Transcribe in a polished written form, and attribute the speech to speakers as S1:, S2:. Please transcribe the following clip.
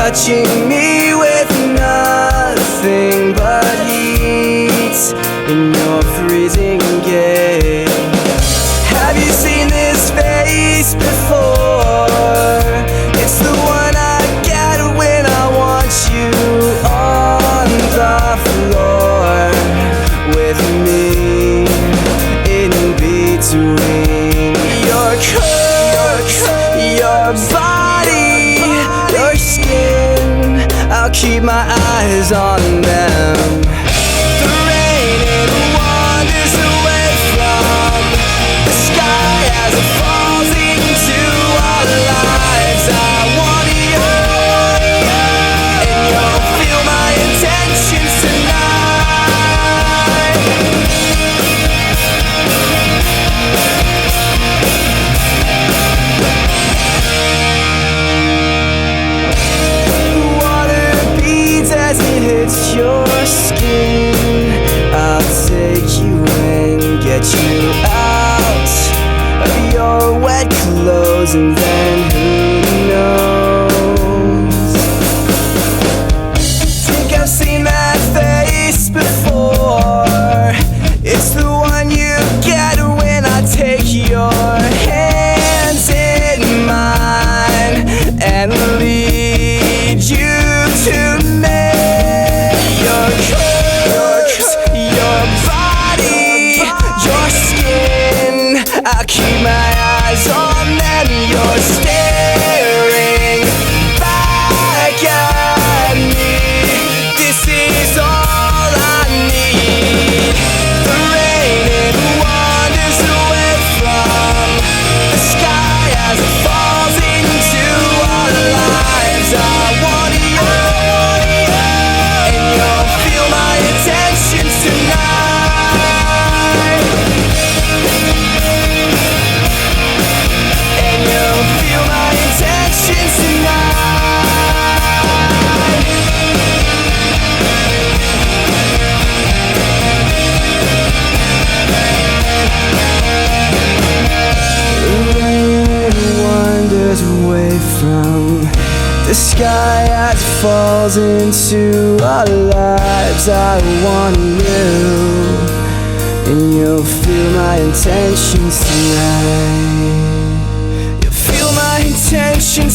S1: touching me with nothing but heat in your freezing gaze. Have you seen this face before? It's the one I get when I want you on the floor with me in between your curves, your body, your skin. I'll keep my eyes on them. The rain it wanders away from the sky as it falls into our lives. I want you, and you'll feel my intentions tonight. Water beads as it hits your skin. I'll take you and get you out of your wet clothes, and then who knows? Think I've seen that face before. It's the one you get when I take your hands in mine and lead you to me. Your curves, your body, your skin. I'll keep my eyes on them. You're staring back at me. This is all I need. The rain it wanders away from the sky as it falls into our lives. I want you, and you'll feel my intentions tonight. And you'll feel my intentions tonight. The rain wanders away from the sky as it falls into our lives. I want you, and you'll feel my intentions tonight. You'll feel my intentions